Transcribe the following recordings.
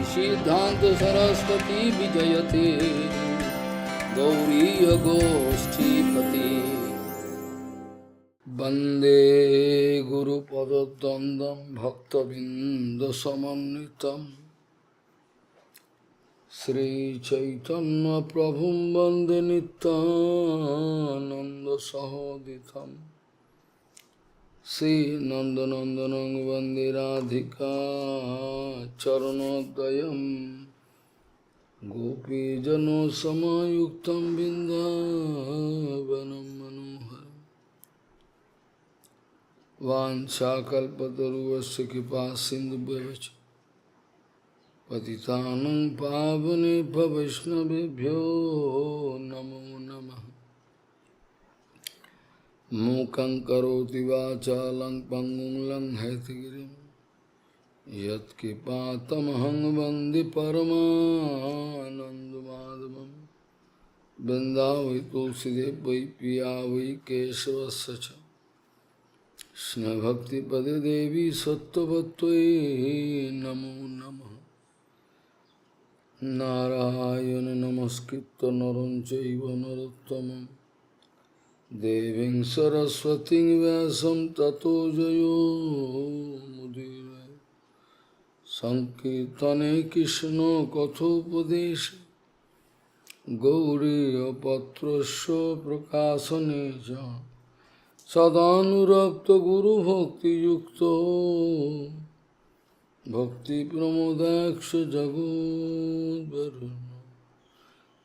सिद्धांत सरस्वती विजयते गौरी गोष्ठीपति वंदे गुरुपद्वंदं भक्तबिंदसमन्वितं श्री चैतन्य प्रभु वंदे नित्यानंद सहोदितं श्री नंदनंदनं वंदे राधिका चरणोदयं गोपीजनसमायुक्तं बिन्दावनं मनोहरं वाञ्छाकल्पतरुस्य कृपा सिन्धुभ्यश्च पतितानं पावनेभ्यो वैष्णवेभ्यो नमो नमः। मूकं करोति वाचालं पङ्गुं लङ्घयतिगिरिं यत्कृपातमहं वन्दे परमानन्दमाधवं वृन्दावै तुलसीदेव वै पिया वै केशवस्य च कृष्णभक्तिपदे देवी सत्त्ववत्त्वयि नमो नमः। नारायण नमस्कृत्य नरं चैव नरोत्तमं देवीं सरस्वतीं व्यासं ततो जयो मुदीरये। संकीर्तने कृष्ण कथोपदेश गौरीयपत्रस्य प्रकाशने च सदानुरक्त गुरुभक्तियुक्तो भक्तिप्रमोदाक्ष जगोद्वरुण्य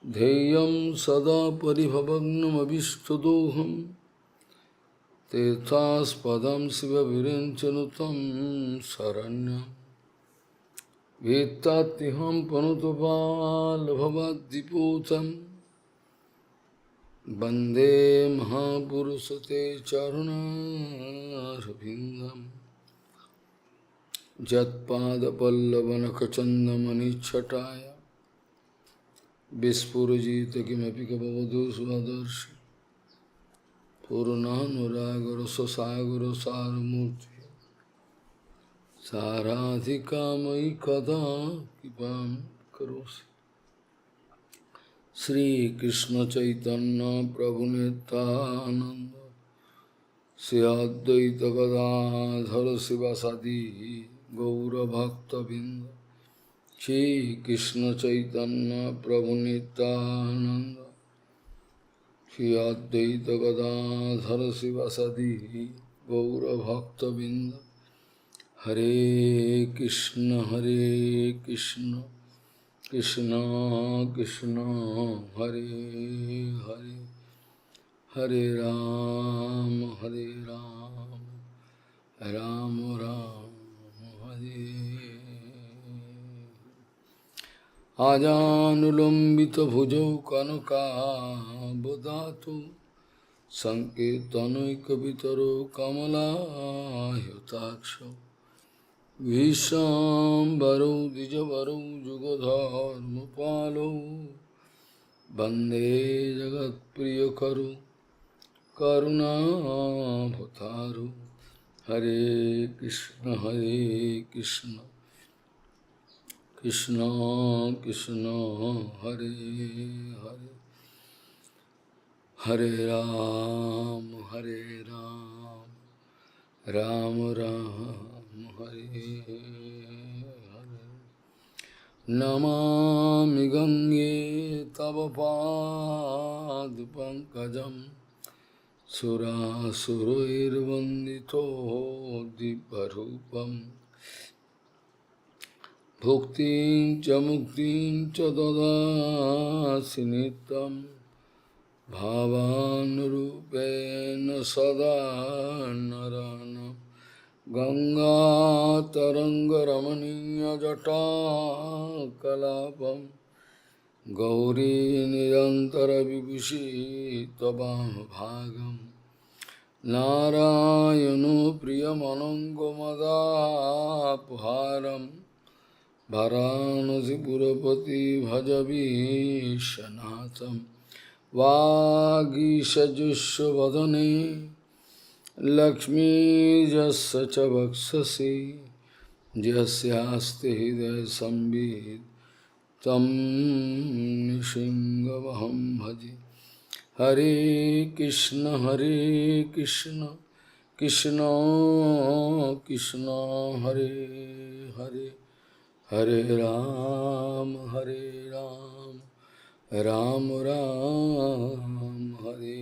ध्येयं सदा परिभवग्नमभिष्टदोहं तीर्थास्पदं शिवविरञ्चनुतं शरण्यं वेत्तात्यहं पनुतपाल्भवद्दिपूतं वन्दे महापुरुषते चरुणारविन्दं यत्पादपल्लवनखचन्दमनिच्छटाय विस्फुरजित किमपि कपवधू स्वदर्शि पूर्णानुरागरससागरसारमूर्ति साराधिकामयि कदा कृपां करोसि। श्रीकृष्ण चैतन्य प्रभु नित्यानंद श्री अद्वैत गदाधर शिवासादि गौरभक्तबिंद श्रीकृष्ण चैतन्य प्रभु नित्यानंद श्री अद्वैत गदाधर शिवासादि गौरभक्तबिंद हरे कृष्ण कृष्ण कृष्ण हरे हरे हरे राम राम राम हरे। आजानुलंबित भुजौ कनकाबदातु संकीर्तनैकवितरो कमलायताक्षौ विश्वाम्बरौ द्विजवरौ जुगधर्मपालौ वन्दे जगत्प्रियकरौ करुणावतारौ। हरे कृष्ण कृष्ण कृष्ण हरे हरे हरे राम राम राम हरे हरे। नमामि गंगे तव पादपङ्कजं सुरासुरैर्वन्दितो दिव्यरूपं भुक्तिं च मुक्तिं च ददासि नित्यं भावानुरूपेण सदा नराणां। गंगातरङ्गरमणीयजटाकलापं गौरी निरन्तरविभूषि त्वमभागं नारायणो प्रियमनङ्गमदापहारं वाराणसीपुरपति भजवीशनाथं वागीशजुष्वदने लक्ष्मीर्यस्य च वक्षसि Jasyaste hidaya sambit tam nishingavaham bhaji. Hare Krishna Krishna Krishna Hare Hare Hare Ram Ram Ram Hare.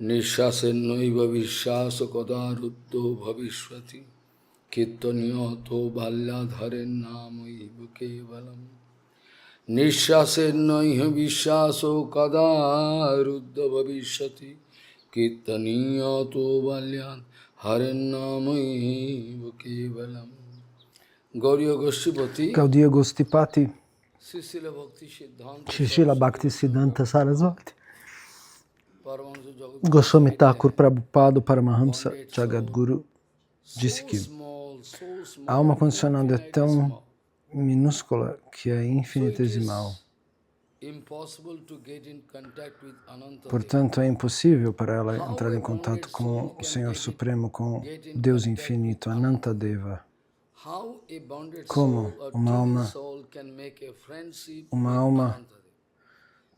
Nishyasenaiva vishyaso kadaruddho bhavishvati Kirtanyato balyadharen namaiva kevalam. Nishyasenaiva vishyaso kadaruddho bhavishvati Kirtanyato balyadharen namaiva kevalam. Gauriya Goshtipati, Gaudiya Gostipati, Srila Bhakti Siddhanta Sarasvati, Goswami Thakur Prabhupada Paramahamsa Jagadguru disse que a alma condicionada é tão minúscula que é infinitesimal. Portanto, é impossível para ela entrar em contato com o Senhor Supremo, com Deus Infinito, Anantadeva. Como uma alma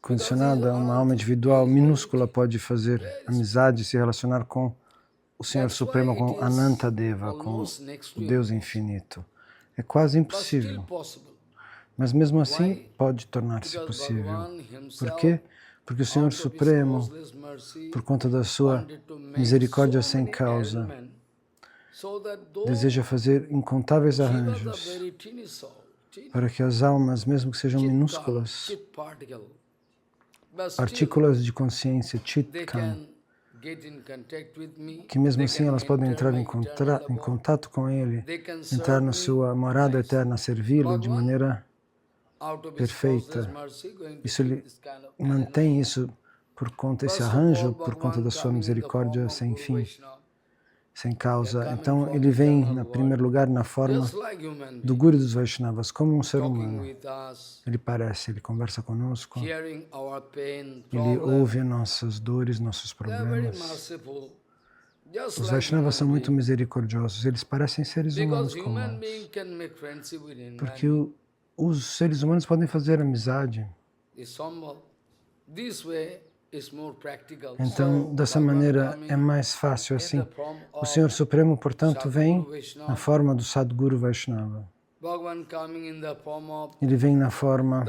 condicionada, uma alma individual minúscula pode fazer amizade, se relacionar com o Senhor Supremo, com Anantadeva, com o Deus Infinito. É quase impossível. Mas mesmo assim pode tornar-se possível. Por quê? Porque o Senhor Supremo, por conta da sua misericórdia sem causa, deseja fazer incontáveis arranjos para que as almas, mesmo que sejam minúsculas, partículas de consciência, Chitkam, que mesmo assim elas podem entrar em contato com Ele, entrar na sua morada eterna, servi-lo de maneira perfeita. Isso Ele mantém isso por conta, esse arranjo, por conta da sua misericórdia sem fim, sem causa. Então, Ele vem, em primeiro lugar, na forma do Guru dos Vaishnavas, como um ser humano. Ele Ele conversa conosco, Ele ouve nossas dores, nossos problemas. Os Vaishnavas são muito misericordiosos, eles parecem seres humanos comuns, porque os seres humanos podem fazer amizade. Então, dessa maneira, é mais fácil assim. O Senhor Supremo, portanto, vem na forma do Sadguru Vaishnava. Ele vem na forma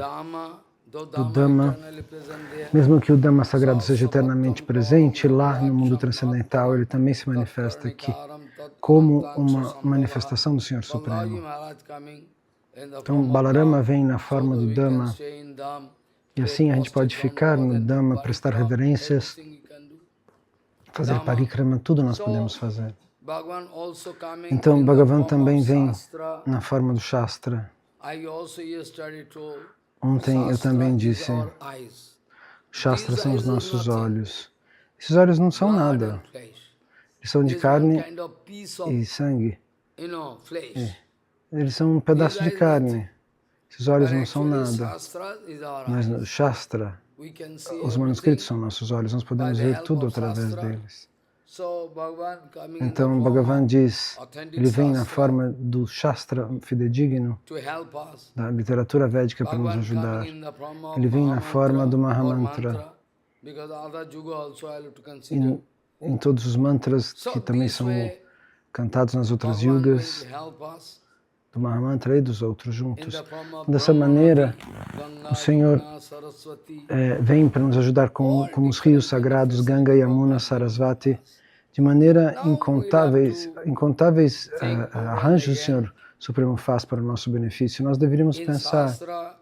do Dhamma. Mesmo que o Dhamma sagrado seja eternamente presente, lá no mundo transcendental, ele também se manifesta aqui como uma manifestação do Senhor Supremo. Então, Balarama vem na forma do Dhamma. E assim a gente pode ficar no Dhamma, prestar reverências, fazer parikrama, tudo nós podemos fazer. Então, Bhagavan também vem na forma do Shastra. Ontem eu também disse, Shastra são os nossos olhos. Esses olhos não são nada. Eles são de carne e sangue. Eles são um pedaço de carne. Esses olhos não são nada, mas no Shastra, os manuscritos são nossos olhos, nós podemos ver tudo através deles. Então, Bhagavan diz, ele vem na forma do Shastra fidedigno, da literatura védica para nos ajudar. Ele vem na forma do Mahamantra, em todos os mantras que também são cantados nas outras yugas, do Mahamantra e dos outros juntos. Dessa maneira, o Senhor vem para nos ajudar com os rios sagrados, Ganga, Yamuna, Sarasvati, de maneira incontáveis arranjos o Senhor Supremo faz para o nosso benefício. Nós deveríamos pensar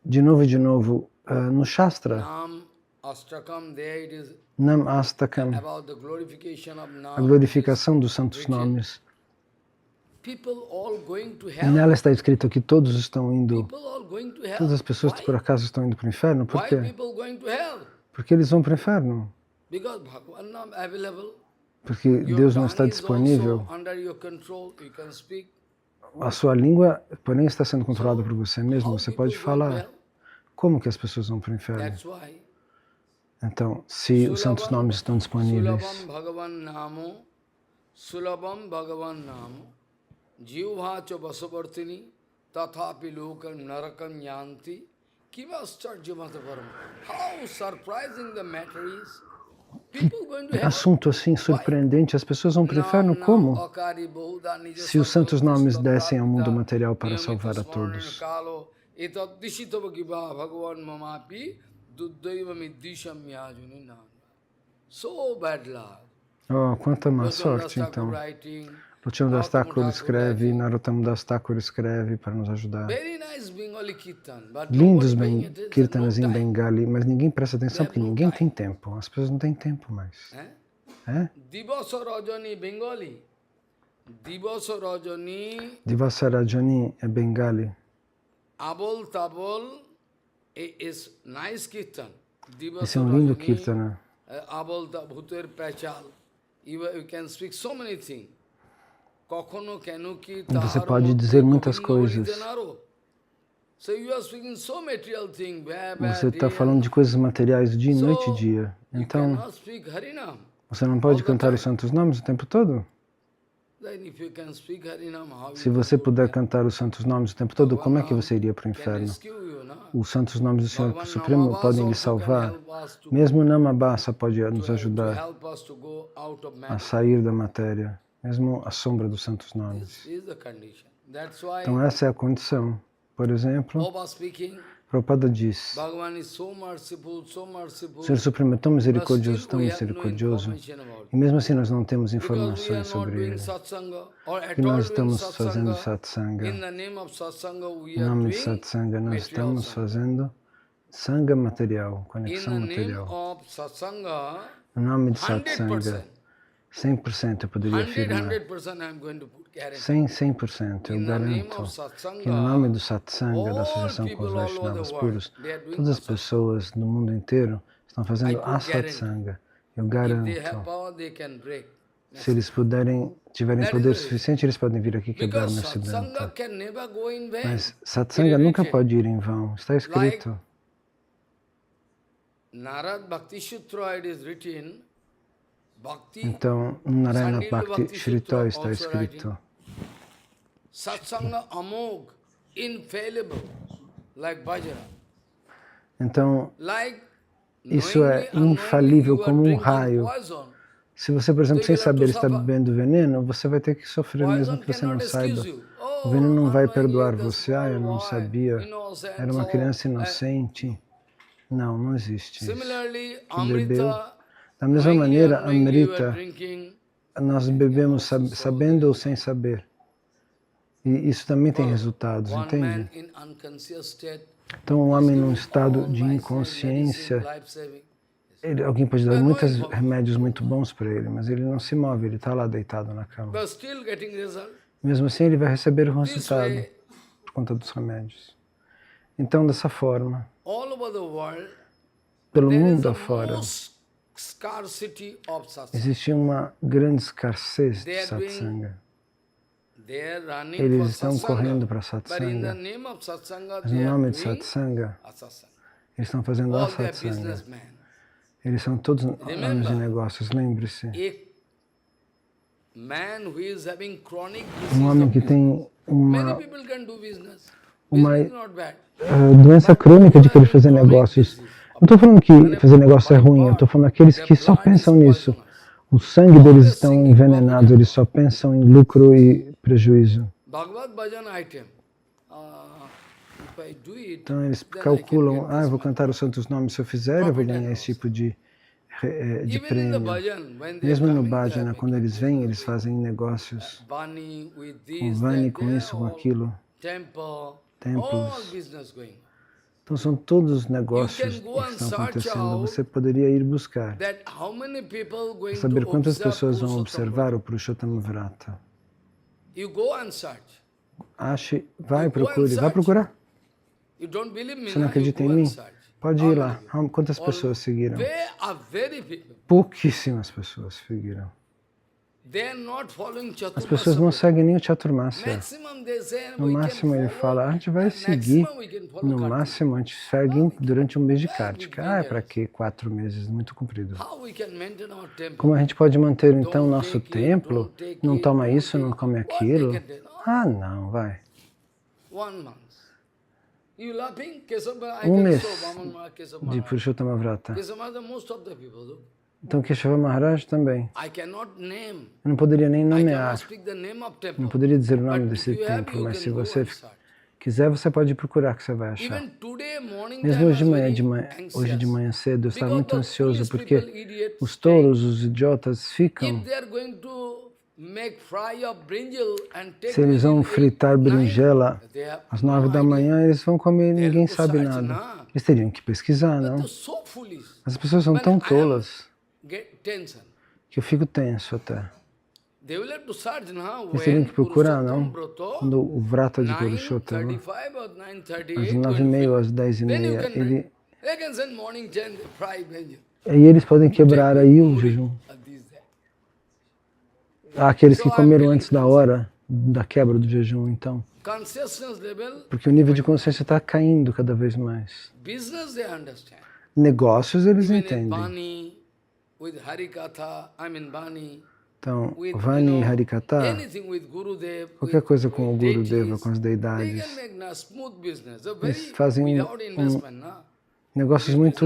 de novo no Shastra, Nam Astakam, a glorificação dos santos nomes. E nela está escrito que todos estão indo, todas as pessoas que por acaso estão indo para o inferno. Por quê? Porque eles vão para o inferno. Porque Deus não está disponível. A sua língua, porém, está sendo controlada por você mesmo. Você pode falar. Como que as pessoas vão para o inferno? Então, se os santos nomes estão disponíveis, Sulabam Bhagavan Nam Jivhacha Vasavartini Tathapi Lokam Narakam Yanti Kivascharjamataparam. How surprising the matter is. Assunto assim surpreendente, as pessoas vão para o inferno como? Se os santos nomes descem ao mundo material para salvar a todos. Oh, quanta má sorte, então. Bhaktivinoda Das Thakur escreve, Narottam Das Thakur escreve para nos ajudar. Lindos kirtanas em Bengali, mas ninguém presta atenção porque ninguém tem tempo. As pessoas não têm tempo mais. Divasa Rajani Bengali. Divasa Rajani é Bengali. Abol Tabol is nice kirtan. Esse é um lindo kirtana. Abol Tabhuter Pachal. You can speak so many things. Você pode dizer muitas coisas. Você está falando de coisas materiais dia, noite e dia. Então, você não pode cantar os santos nomes o tempo todo? Se você puder cantar os santos nomes o tempo todo, como é que você iria para o inferno? Os santos nomes do Senhor Supremo podem lhe salvar. Mesmo Namabasa pode nos ajudar a sair da matéria. Mesmo a sombra dos santos nomes. Então essa é a condição. Por exemplo, Prabhupada diz, o Senhor Supremo é tão misericordioso, e mesmo assim nós não temos informações sobre ele. E nós estamos fazendo satsanga. Em nome de satsanga, nós estamos fazendo sanga material, conexão material. Em nome de satsanga. 100% eu poderia afirmar. 100% eu garanto que no nome do satsanga, da associação com os Vaishnavas puros, todas as pessoas no mundo inteiro estão fazendo a satsanga. Eu garanto, se eles tiverem poder suficiente, eles podem vir aqui quebrar meu siddhanta. Mas satsanga nunca pode ir em vão. Está escrito. Narad Bhakti Sutra, it is written. Então, no Narayana Bhakti Shrita está escrito Satsanga amog, infallible, like Vajra. Então, isso é infalível como um raio. Se você, por exemplo, sem saber está bebendo veneno, você vai ter que sofrer mesmo que você não saiba. O veneno não vai perdoar você. Ah, eu não sabia. Era uma criança inocente. Não, não existe isso. Que bebeu. Da mesma maneira, Amrita, nós bebemos sabendo ou sem saber. E isso também tem resultados, entende? Então, um homem num estado de inconsciência, alguém pode dar muitos remédios muito bons para ele, mas ele não se move, ele está lá deitado na cama. Mesmo assim, ele vai receber o resultado por conta dos remédios. Então, dessa forma, pelo mundo afora, existe uma grande escassez de satsanga. Eles estão correndo para satsanga, mas no nome de satsanga, eles estão fazendo a satsanga. Eles são todos homens de negócios, lembre-se. Um homem que tem uma doença crônica de querer fazer negócios. Não estou falando que fazer negócio é ruim, eu estou falando aqueles que só pensam nisso. O sangue deles está envenenado, eles só pensam em lucro e prejuízo. Então eles calculam, eu vou cantar os santos nomes, se eu fizer, eu vou ganhar esse tipo de prêmio. Mesmo no bhajana, quando eles vêm, eles fazem negócios com vani, com isso, com aquilo, templos. Então são todos negócios que estão acontecendo. Você poderia ir buscar, saber quantas pessoas vão observar o Purushottama Vrata. Ache, vai procurar. Você não acredita em mim? Pode ir lá. Quantas pessoas seguiram? Pouquíssimas pessoas seguiram. As pessoas não seguem nem o Chaturmasya. No máximo ele fala, a gente vai seguir, no máximo a gente segue durante um mês de Kartika. Ah, é para quê? 4 meses, muito comprido. Como a gente pode manter então o nosso templo? Não toma isso, não come aquilo? Ah, não, vai. Um mês de Purushottama Vrata. Então Keshava Maharaj também. Eu não poderia nem nomear, não poderia dizer o nome desse templo, mas se você quiser, você pode procurar que você vai achar. Mesmo hoje de manhã cedo, eu estava muito ansioso porque os tolos, os idiotas ficam. Se eles vão fritar berinjela às 9 da manhã, eles vão comer, ninguém sabe nada. Eles teriam que pesquisar, não? As pessoas são tão tolas que eu fico tenso até. Eles teriam que procurar, não? Quando o Vrata de Purushottama, às 9h30 ou às 10h30, aí eles podem quebrar aí o jejum. Há aqueles que comeram antes da hora da quebra do jejum, então. Porque o nível de consciência está caindo cada vez mais. Negócios eles entendem. Então, Vani e Harikatha, qualquer coisa com o Gurudeva, com as deidades, eles fazem negócios muito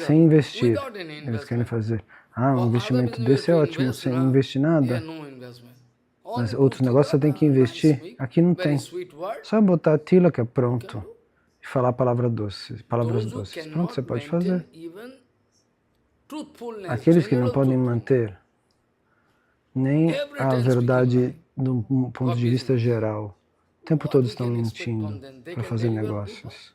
sem investir. Eles querem fazer. Ah, um investimento desse é ótimo, sem investir nada. Mas outros negócios você tem que investir. Aqui não tem. Só botar tilaka, pronto. E falar palavras doces. Pronto, você pode fazer. Aqueles que não podem manter nem a verdade do ponto de vista geral, o tempo todo estão mentindo para fazer negócios.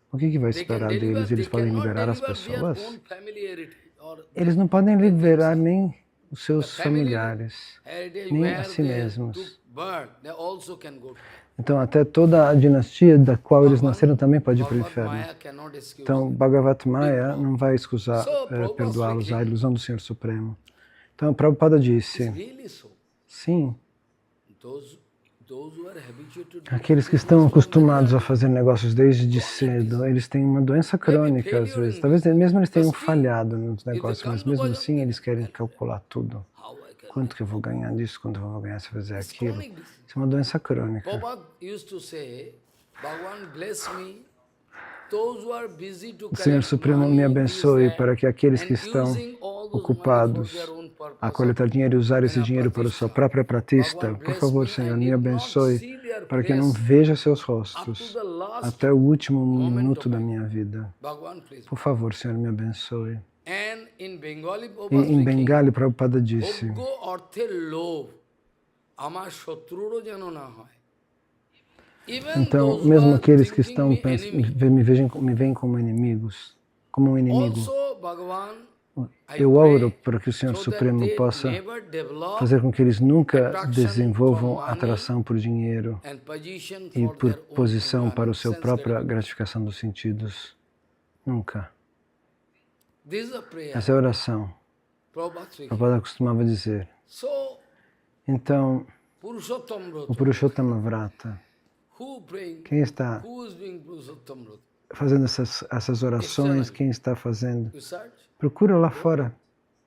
O que vai esperar deles? Eles podem liberar as pessoas? Eles não podem liberar nem os seus familiares, nem a si mesmos. Então, até toda a dinastia da qual eles nasceram também pode ir para o inferno. Então, Bhagavat Maya não vai escusar perdoá-los a ilusão do Senhor Supremo. Então, Prabhupada disse, sim, aqueles que estão acostumados a fazer negócios desde cedo, eles têm uma doença crônica às vezes. Talvez mesmo eles tenham falhado nos negócios, mas mesmo assim eles querem calcular tudo. Quanto que eu vou ganhar disso, quanto eu vou ganhar se fazer aquilo. Isso é uma doença crônica. O Senhor Supremo me abençoe para que aqueles que estão ocupados a coletar dinheiro e usar esse dinheiro para a sua própria pratista, por favor, Senhor, me abençoe para que eu não veja seus rostos até o último minuto da minha vida. Por favor, Senhor, me abençoe. E em Bengali, Prabhupada disse, então, mesmo aqueles que estão me veem como inimigos, como um inimigo, eu oro para que o Senhor Supremo possa fazer com que eles nunca desenvolvam atração por dinheiro e por posição para a sua própria gratificação dos sentidos. Nunca. Essa é a oração. Prabhupada costumava dizer. Então, o Purushottama Vrata, quem está fazendo essas orações, quem está fazendo? Procura lá fora,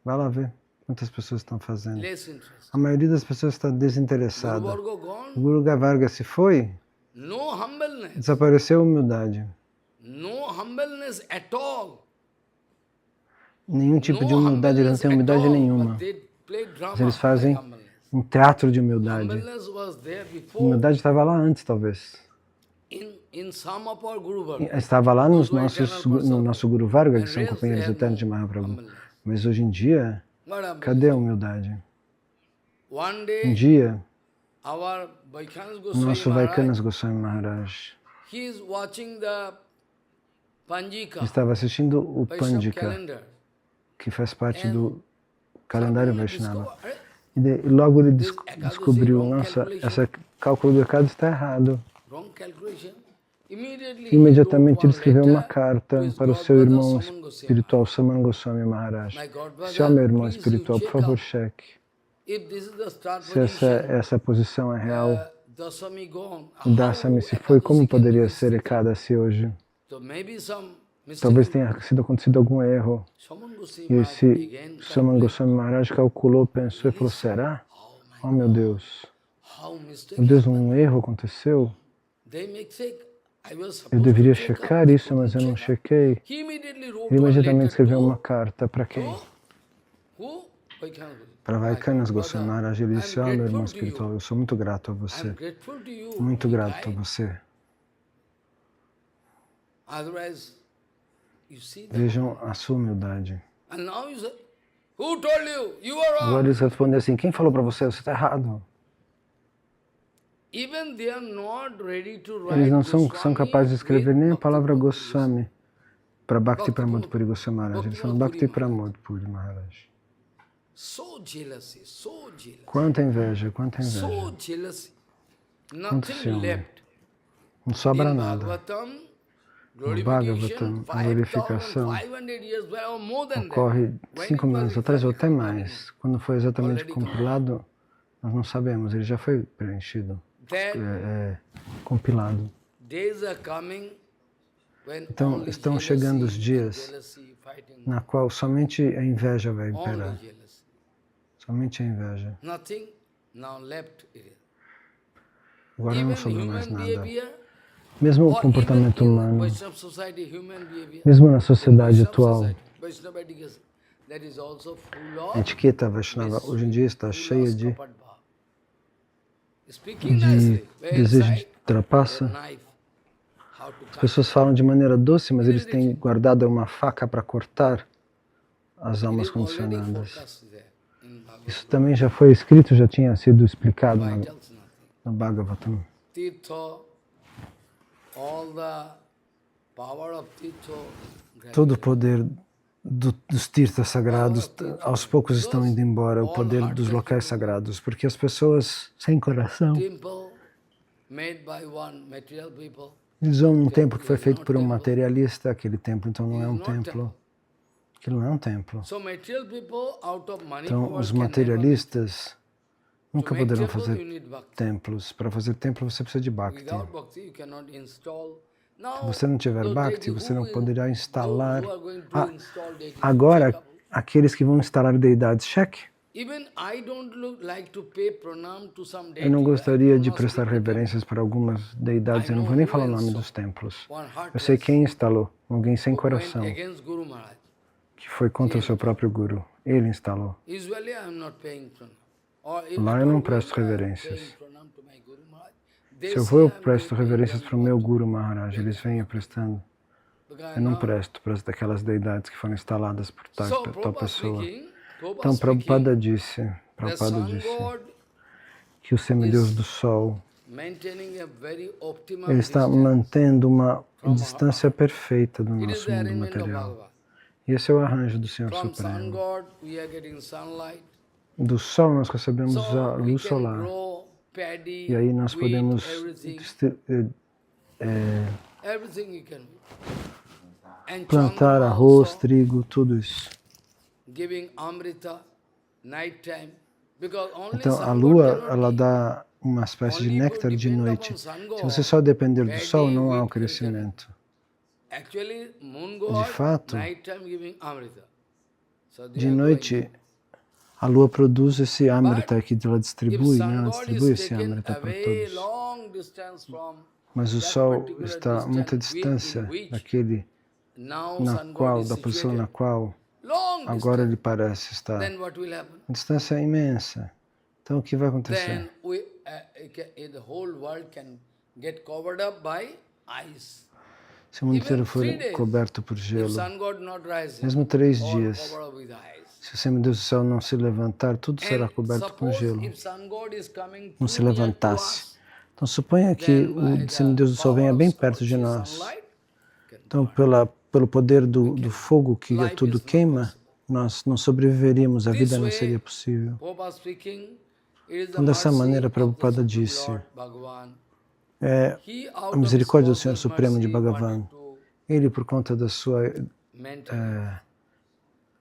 vai lá ver quantas pessoas estão fazendo. A maioria das pessoas está desinteressada. O Guru Gavarga se foi, desapareceu a humildade. Nenhum tipo de humildade, eles não têm humildade nenhuma. Mas eles fazem um teatro de humildade. A humildade estava lá antes, talvez. Estava lá no nosso Guru Varga, que são companheiros eternos de Mahaprabhu. Mas hoje em dia, cadê a humildade? Um dia, o nosso Vaikanas Goswami Maharaj estava assistindo o Pandika, que faz parte do calendário Vaishnava. E logo ele descobriu, nossa, esse cálculo do recado está errado. Imediatamente ele escreveu uma carta para o seu irmão espiritual, Saman Goswami Maharaj. Esse é o meu irmão espiritual, por favor, cheque. if this is the start Se position, essa posição é real, Dasami gone. o Dasami se foi, como poderia ser Ekadasi hoje? So maybe some Talvez mistake. tenha acontecido algum erro. Someone Goswami E Maharaj esse again Saman Goswami Maharaj calculou, pensou e falou, será? Oh meu Deus, how mistake meu Deus, happened. um erro aconteceu. They make check. I was Eu supposed deveria to check up. checar They isso, mas eu couldn't não check up. chequei. He immediately wrote Ele one imediatamente letter escreveu uma to carta para quem? who? Vaikhanana Goswami. Para Vaikanas Goswami Brother, Maharaj. Ele I'm disse, meu irmão grateful to espiritual, you. eu sou muito grato a você. I'm grateful to you. Muito He grato a died. você. Otherwise, you see that. Vejam a sua humildade. And now you say, who told you? You are Agora wrong. eles respondem assim, quem falou para você? Você está errado. Even they are not ready to Eles write não são Goswami capazes de escrever nem a with palavra Bhakti Goswami para Bhakti Pramod Bhakti Puri Goswami Maharaj. Eles falam Bhakti Bhakti Puri Pramod Puri Maharaj. So jealousy, so jealous. Quanta inveja, quanta inveja. So jealousy. Quanto Nothing ciúme. left. Não sobra In nada. Bhagavatam, No glorification, Bhagavatam, a glorificação 5,500 years, or more than that. ocorre When 5 it mil was anos atrás ou até exactly mais. Quando foi exatamente Already compilado, nós não sabemos. Ele já foi preenchido, that compilado. days are coming when Então, only estão chegando os jealousy dias and jealousy fighting, na qual somente a inveja vai only imperar. jealousy. Somente a inveja. Nothing now left. Agora não Even sobra mais human nada. behavior, Mesmo o or comportamento even in humano, Vaishnava society, human behavior, mesmo na sociedade Vaishnava atual, society, Vaishnava education, that is also full a of etiqueta Vaishnava hoje em dia está cheia de kapat bhav. Speaking nicely, very desejo de inside, trapaça. a knife, how to As cut. pessoas falam de maneira doce, mas eles têm guardado uma faca para cortar as It almas is already condicionadas. forecast there in Bhagavad Isso também já foi escrito, já tinha sido explicado Gita. Tells nothing. no Bhagavatam. Tirtha, all the power of Tirtha, Todo o poder dos tirtas sagrados aos poucos estão indo embora, o poder dos locais sagrados, porque as pessoas sem coração, temple made by one material people, eles vão um templo que foi feito por um materialista, aquele templo então não é um templo. Aquilo não é um templo. so material people out of money Então power os can never. materialistas nunca To make poderão temple, fazer you need bhakti. templos. Para fazer templo você precisa de Bhakti. Without bhakti, you cannot install. Now, Se você não tiver those Bhakti, deities, você não who poderá instalar. who are going to install deities? Agora, aqueles que vão instalar deidades, cheque. Even I don't like to pay pranam to some deity. Eu não gostaria de I prestar cannot speak reverências para algumas deidades, eu não vou nem falar o nome dos templos. Eu sei quem instalou, alguém sem who coração, went against Guru Maharaj. que foi contra o seu próprio guru. Ele instalou. Usually I am not paying pranam. Or if Lá at eu não all presto when I am reverências. paying pranam to my Guru Maharaj, they Se eu say vou, eu I am presto paying reverências them para o meu what? Guru Maharaj, eles vêm prestando. Because Eu não now- presto para daquelas deidades que foram instaladas por tal Prabhupada pessoa. speaking, Então Prabhupada disse, the Prabhupada sun disse god que o semideus do Sol, maintaining a very optimal ele está distance. mantendo uma distância perfeita do It is nosso the mundo arrangement of material. Bhagavan. E esse é o arranjo do Senhor From sun Supremo. god we are getting sunlight. Do Sol nós recebemos So a we luz can solar. grow paddy, E aí nós wheat, podemos everything you can. And plantar Chandra arroz, also trigo, tudo isso. giving amrita night time. Because only Então a sun god lua, cannot ela give. dá uma espécie de Only néctar if you de depend noite. upon sun Se god, você só depender do Sol, paddy, não há o wheat, crescimento. Actually, moon god, fato, night time giving amrita. So they De are noite, a lua produz esse amrita que ela going. If distribui, né? sun Ela god distribui is esse taken amrita para away todos. long distance from Mas o that Sol particular está a muita distance, distância in which daquele now na sun qual, god is da posição na situated. qual Long agora ele distance. parece estar. Then what will happen? A distância é imensa. Então o que vai acontecer? Then the whole world can get covered up by ice. Se o mundo Even inteiro for 3 days, coberto por if gelo, sun god not rising, mesmo 3 all dias, covered up with ice. se o semideus do céu não se levantar, tudo será And coberto com suppose gelo. if sun god is coming Não too se near to levantasse. us, Então suponha que then by o semideus do the sol venha power bem of perto de scorching nós. sunlight, Então pelo poder do fogo que a tudo queima, nós não sobreviveríamos, a vida não seria possível. Prabhupada speaking, it is the Então dessa mercy maneira of the Prabhupada Supreme disse, Lord Bhagavan. é He, a out of misericórdia do his Senhor cosmic Supremo de mercy, Bhagavan. wanted to Ele, por conta da sua maintain.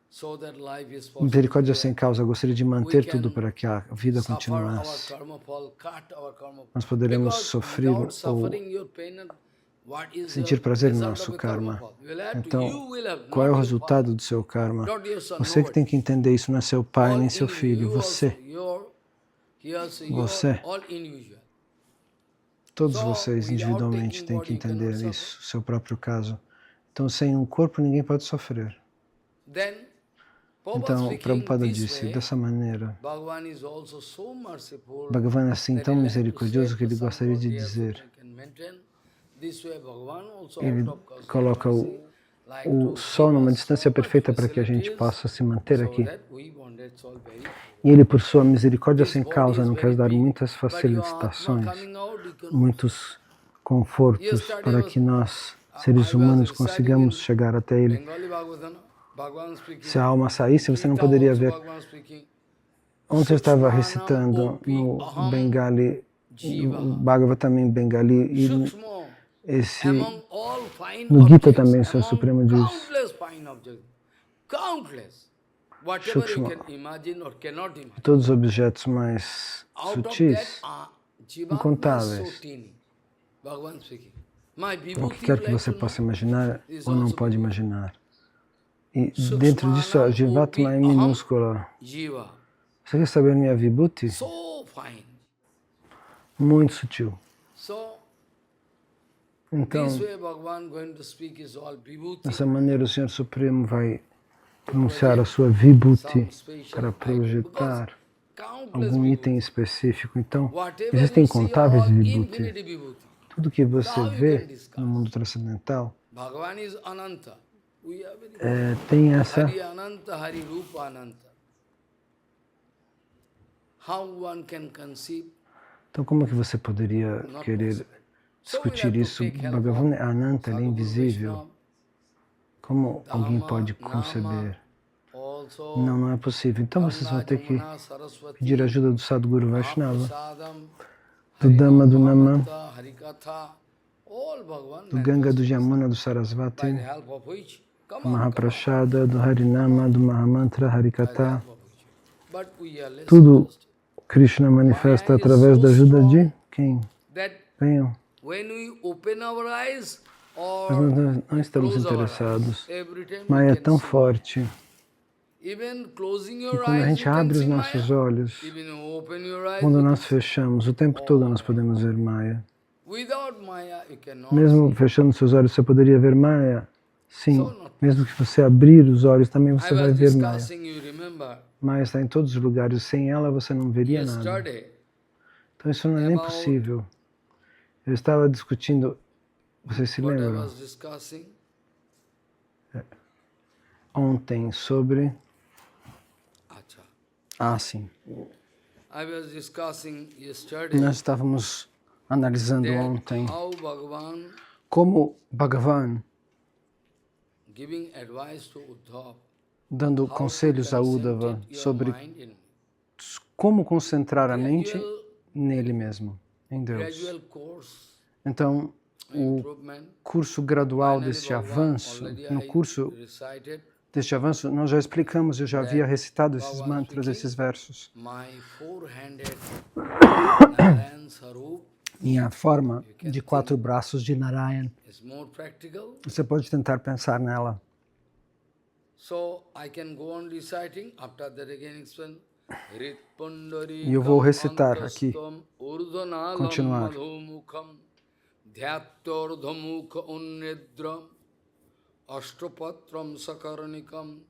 so that life is possible. Misericórdia sem causa, eu gostaria de manter tudo para que a vida Suffer our continuasse. karma fall, cut our karma fall. Nós poderemos Because sofrer without ou suffering your pain, what is sentir the prazer no result nosso of a karma karma. fall? You will have to- Então, you will have, qual é o not your resultado father, do seu karma? not your son, Você que nobody. tem que entender isso, não é seu pai All nem seu individual, filho, you also, você. he also, you Você. are all individual. Todos So, vocês without individualmente taking têm body, que you cannot entender suffer. isso, seu próprio caso. Então, sem um corpo, ninguém pode sofrer. Then, Prabhupada Então, speaking Prabhupada this disse, way, dessa maneira, Bhagavan is also so merciful Bhagavan é assim that tão he like to misericordioso say que ele to gostaria de somebody else dizer. who can maintain. This way, Bhagavan also Ele out of cosmic coloca mercy, like o to sol give numa us distância so much perfeita para que a gente facilities possa se manter so aqui. that we bonded soul very E ele, por sua misericórdia This sem body causa, is não quer very dar big, muitas but your Atma facilitações, coming out, you cannot. muitos confortos para que nós, seres humanos, consigamos chegar até ele. Bengali Bhagavatam, Bhagavan speaking. Se a alma saísse, você não Gita poderia also ver. Bhagavan speaking. Ontem eu estava Sukshmanam recitando opi no aham Bengali, jiva. no Bhagavatam em Bengali, e Sukshma, esse, among all fine no Gita objects, também, o Senhor among Supremo diz, countless fine objects, countless, whatever you Sukshma, can imagine or cannot imagine. todos os objetos mais Out of that, sutis, Jivatma is so incontáveis. teeny. Bhagavan speaking. My O que vibhuti quer que like você to possa know imaginar is ou não also pode very imaginar. E dentro disso, a Jivatma é minúscula. Jiva. Você quer saber minha Vibhuti? So fine. Muito sutil. So, Então, this way Bhagavan going to speak is all vibhuti. dessa maneira, o Senhor Supremo vai pronunciar a sua Vibhuti Some special para item, projetar because countless algum vibhuti. item específico. Então, Whatever existem you see, incontáveis all Vibhuti. infinity vibhuti. Tudo que você Now you vê can discuss. no mundo transcendental Bhagavan is Ananta. We are very tem essa Hari Ananta, Hari Rupa Ananta. How one can conceive? Então, como é que você poderia Not querer possible. So we discutir have to isso? take help Bhagavan é of Ananta, ele é Sadhu invisível. Vaishnava, Como alguém Dhamma, pode Nama, conceber? also Não, não é possível. Então, vocês vão Ganga, ter que Jamuna, Saraswati, pedir ajuda do Sadhguru Vaishnava, Mahaprasadam, do Dhamma, do Nama, Mahamanta, Harikatha, all Bhagavan do Ganga, do manifests Jamuna, do by Sarasvati, the help of which? Come do on, Mahaprashada, do Harinama, do Mahamantra, by the Harikatha. help of which. But we are less Tudo interested. Krishna manifesta através da ajuda de quem? That Venham. when we open our eyes or Nós não estamos close our eyes, interessados. every time Maya é we can tão see. forte Even closing que your quando a eyes, gente you can abre os see nossos Maya. olhos, Even open your eyes, quando you nós can fechamos, o tempo todo nós podemos ver Maya. see. Without Maya, you cannot Mesmo see. fechando seus olhos, você poderia ver Maya? Sim. So not Mesmo que você abrir os olhos, também I você vai was ver Maya. discussing, you remember, Maya está em todos os lugares. Sem ela, você não veria nada. yesterday, Então isso não é nem about possível. Eu estava discutindo, vocês se what I lembram? was discussing, Ontem sobre... Acha. sim. I was discussing yesterday Nós estávamos analisando that ontem how Bhagavan como Bhagavan, giving advice to Uddhava, dando how to conselhos a Uddhava concentrate your sobre mind in como concentrar a mente gradual, nele mesmo, em Deus. gradual course, Então, o improvement. curso gradual Finally, deste Bhagavan, avanço, already no I curso recited deste avanço, nós já explicamos, eu já havia recitado esses Bhagavan mantras, speaking, esses versos. my four-handed Narayan Sarup Em a forma de 4 braços de Narayan. is more practical. Você pode tentar pensar nela. So I can go on reciting. After that again explain. E eu vou recitar aqui, continuar. Dhyatyordhamukha unnedram ashtapatram sakarnikam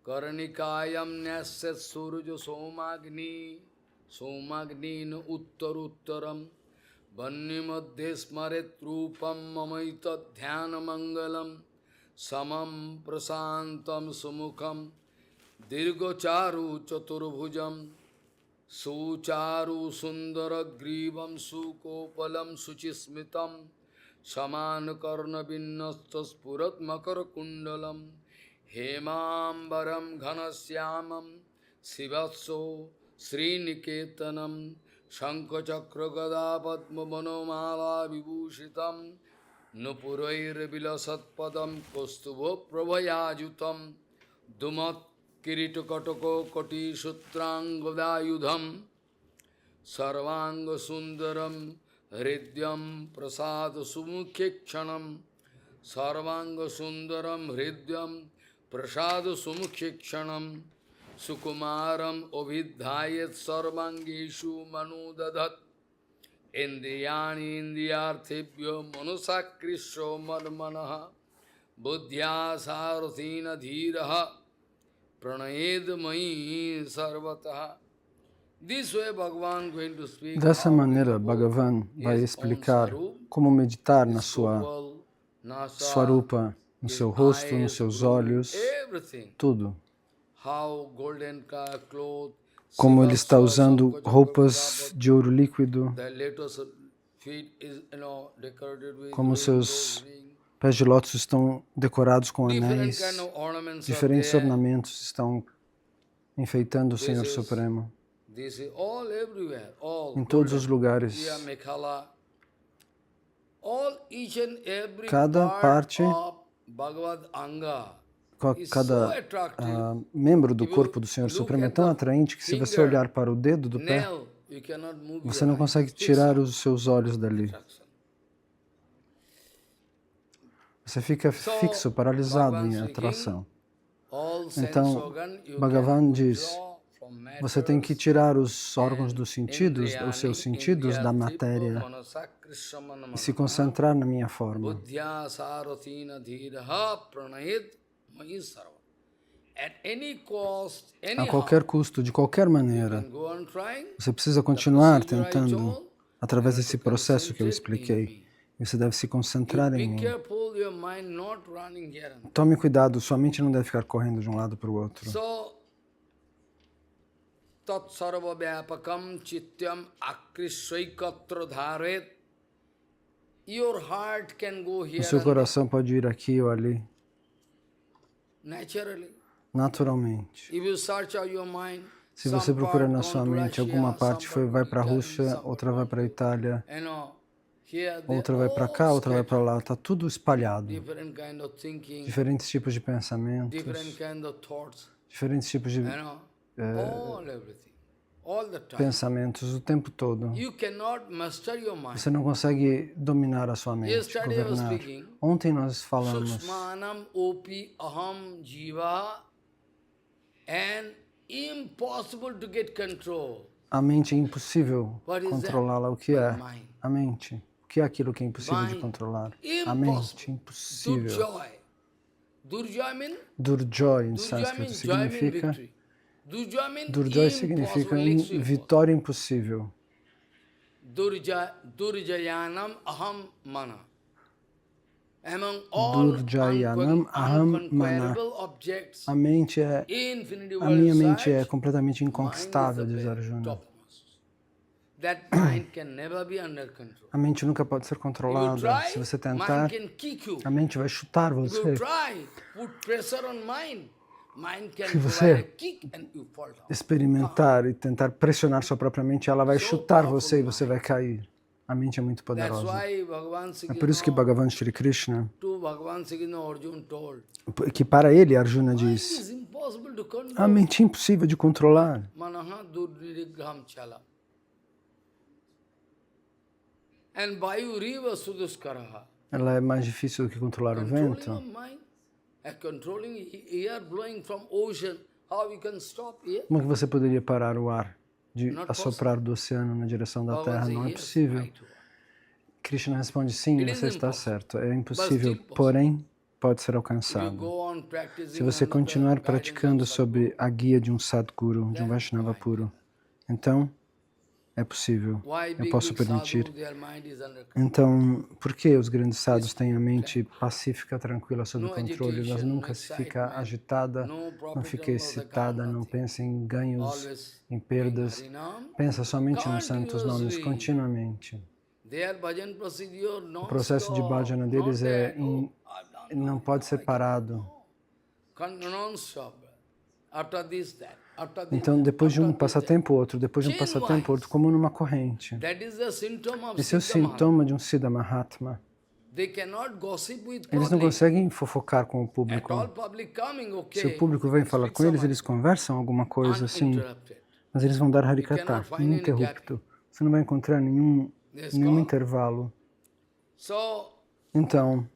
karnikayam nyasya surja somagni na uttaruttaram vannimadhe smaret rupam mamaita dhyana mangalam samam prasantam sumukham dirgocharu chaturbhujam sucharu sundara grivam sukopalam suchismitam saman karna vinnastas purat makar kundalam hemambaram ghanasyamam sivatso sriniketanam shankachakra gada padma manomala vibhushitam nupurair vilasat padam kostuva prabhayajutam dumat Kirito Kotoko Koti Sutrangavayudham Sarvanga Sundaram Hridyam Prasad Sumukhekshanam Sarvanga Sundaram Hridyam Prasad Sumukhekshanam Sukumaram Ovidhayat Sarvangeshu Manudadat Indriyani Indriyarthibhyo Manusakrisho Madmanaha Buddhya Sarathina Dhiraha Pranayed Mai Sarvataha. This way Bhagavan going to speak. Dessa maneira, Bhagavan vai explicar como meditar na sua Swarupa, no seu rosto, nos seus olhos, tudo. Como ele está usando roupas de ouro líquido, como seus pés de lótus estão decorados com anéis, diferentes ornamentos estão enfeitando o Senhor Supremo. Em todos os lugares. Cada parte, cada membro do corpo do Senhor Supremo é tão atraente que se você olhar para o dedo do pé, você não consegue tirar os seus olhos dali. Você fica fixo, paralisado em atração. Então, Bhagavan diz, você tem que tirar os órgãos dos sentidos, os seus sentidos da matéria e se concentrar na minha forma. A qualquer custo, de qualquer maneira, você precisa continuar tentando, através desse processo que eu expliquei. Você deve se concentrar em mim. Tome cuidado, sua mente não deve ficar correndo de um lado para o outro. Tat sarva vyapakam chityam akrishaikatra dharet. Your heart can go here. O seu coração pode ir aqui ou ali. Naturalmente. Se você procura na sua mente, alguma parte vai para a Rússia, outra vai para a Itália, outra vai para cá, outra vai para lá. Está tudo espalhado. Diferentes tipos de pensamentos, diferentes tipos de pensamentos o tempo todo. Você não consegue dominar a sua mente, governar. Ontem nós falamos a mente é impossível controlá-la. O que é a mente? O que é aquilo que é impossível de controlar? A mente, impossível. Durjoy em sânscrito significa Durjoy significa vitória impossível. Durjayanam aham mana. Durjayanam aham mana. A minha mente é completamente inconquistável, diz Arjuna. A mente nunca pode ser controlada. Se você tentar, a mente vai chutar você. Se você experimentar e tentar pressionar sua própria mente, ela vai chutar você e você vai cair. A mente é muito poderosa. É por isso que Bhagavan Shri Krishna, que para ele Arjuna diz, a mente é impossível de controlar. Ela é mais difícil do que controlar o vento. Como é que você poderia parar o ar de assoprar do oceano na direção da Terra? Não é possível. Krishna responde, sim, você está certo. É impossível, porém pode ser alcançado. Se você continuar praticando sob a guia de um Sadguru, de um Vaishnava puro, então é possível, eu posso permitir. Então, por que os grandes sadhus têm a mente pacífica, tranquila, sob controle? Elas nunca se fica agitada, não fica excitada, não pensa em ganhos, em perdas. Pensa somente nos santos nomes continuamente. O processo de bhajana deles não pode ser parado. Então, depois de um passatempo outro, depois de um passatempo outro, como numa corrente. Esse é o sintoma de um Siddha Mahatma. they cannot gossip with Eles não public. conseguem fofocar com o At público. all public coming, Se okay. o público vem falar com eles, eles conversam alguma coisa assim, Uninterrupted. mas eles vão dar harikata, cannot find any ininterrupto. Você não vai encontrar nenhum Yes, nenhum God. intervalo. So, Então,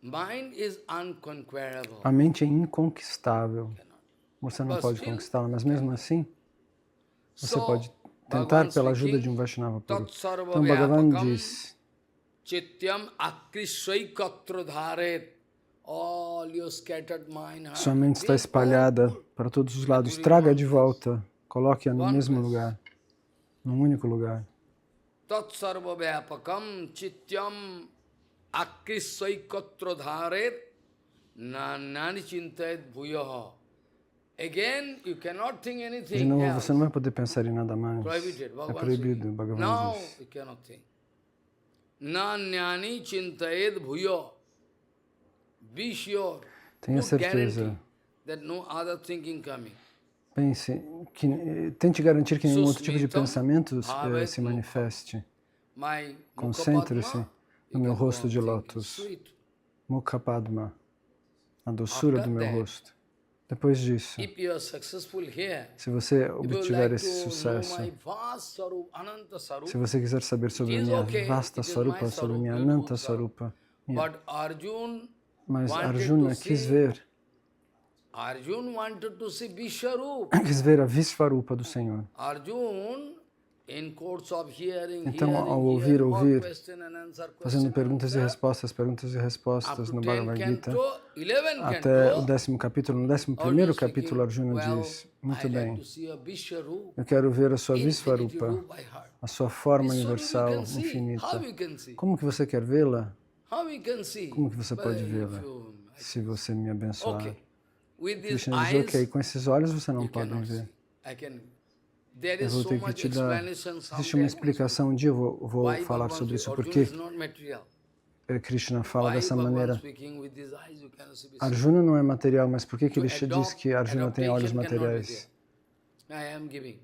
mind is unconquerable. a mente é inconquistável. Você não But pode still, conquistá-la, mas mesmo assim, você So, pode tentar Bhagavan pela ajuda speaking, de um Vaishnava puro. Tat sarva Então, Bhagavan vyapakam diz, chityam akrishaikatra dharet. All your scattered mind. sua mente está espalhada para todos os lados. Traga de volta, coloque-a no mesmo lugar, num único lugar. Tat sarva vyapakam chityam akrishaikatra dharet. Nani chintayat bhuyaha. Again, you cannot think De anything novo, else. você não vai poder pensar em nada mais. Prohibited. É Bhagavan proibido, speaking. Bhagavan Now diz. you cannot think. Nanyani chintayed bhuyo. Be sure. Tenha Put certeza. guarantee that no other thinking coming. Pense, tente garantir que nenhum outro tipo de Susmitam pensamento bhavet se manifeste. My Concentre-se Mukhapadma, no you meu can go rosto on de thinking lótus. sweet. Mukha Padma, a doçura After do meu that, rosto. Depois disso, If you are successful here, se você if you obtiver like esse to know sucesso, my vast Sarup, Ananta Sarup, se você quiser saber sobre a is minha okay, vasta it is Swarupa, my sobre a Sarup, minha beautiful Ananta Sarup. Swarupa, But Arjun mas wanted Arjuna to quis see- ver, Arjun wanted to see Vishwarup. quis ver a Visvarupa do Senhor. Arjun, in course of hearing, Então, hearing, ao ouvir, more ouvir, question and answer, fazendo question perguntas e and respostas, perguntas e answer, respostas up no to 10 Bhagavad Gita, canto, 11 até o canto, 10º capítulo. No 11º Arjuna capítulo, speaking, Arjuna well, diz, muito I like bem, to see a Vishwarup, eu quero ver a sua infinity Visvarupa, roop by heart. a sua forma Vishwarup you universal, can see. infinita. How you can see? Como que você quer vê-la? How you can see? Como que você pode Well, vê-la? if you- Se você me abençoar. Okay. With these Krishna diz, eyes, ok, com esses olhos você não you pode cannot ver. see. I can. There Eu is vou so ter que much te dar... explanation. Existe someday uma I can explicação, um dia eu vou Why falar Bhagavan sobre isso, Arjuna porque is not material. Krishna fala Why dessa Bhagavan maneira. speaking with these eyes, you cannot see. Arjuna não é material, mas por que To Krishna diz que Arjuna tem olhos adaptation cannot be materiais? there. I am giving.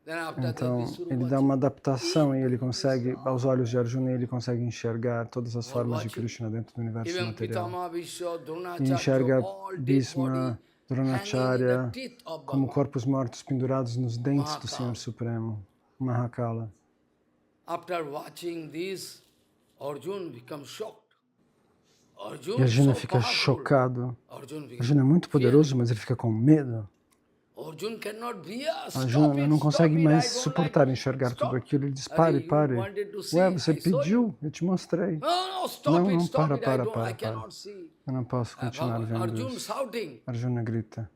Then after that, Então, Vishwarupa ele dá uma adaptação e ele consegue, aos olhos de Arjuna, ele consegue enxergar todas as formas de Krishna dentro do universo even material. Pitama Vishwa, E Dronacharya, enxerga all dead Bhisma, body hanging in Dronacharya, the teeth of como Bhagavan. corpos mortos pendurados nos dentes do Mahakala. Senhor Supremo, Mahakala. After watching this, Arjuna becomes shocked. E Arjuna so fica powerful. chocado. Arjuna becomes Arjuna é muito poderoso, mas ele fica com medo. Arjuna cannot bear. Stop Arjuna it, não stop consegue it, mais I don't suportar like it. enxergar Stop. tudo aquilo. Ele diz, Arre, pare, you pare. wanted to see, Ué, você I saw you. pediu, eu te mostrei. No, stop Não, it, não, stop para, it. para, I para. cannot see. Eu não posso continuar vendo Arjuna isso. shouting, Arjuna grita.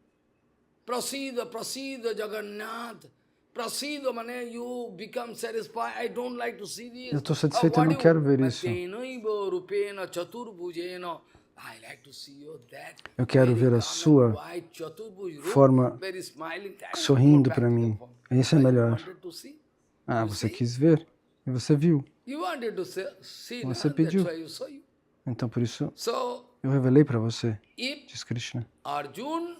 Prasida, Prasida, Jagannath. Prasida, mane, you become satisfied. I don't like to see this. Eu estou satisfeito, eu não quero ver isso. Matenaiva rupena chaturbhujena. I like to see you that. Eu quero ver a sua white chaturbhuj roop, forma very smiling. That is sorrindo more para mim. practical. Isso é You melhor. wanted to see? Ah, você quis ver e você viu. You wanted to see, Você nah? pediu. That's why you saw you. Então, por isso, So, eu revelei para você, if diz Krishna. Arjuna,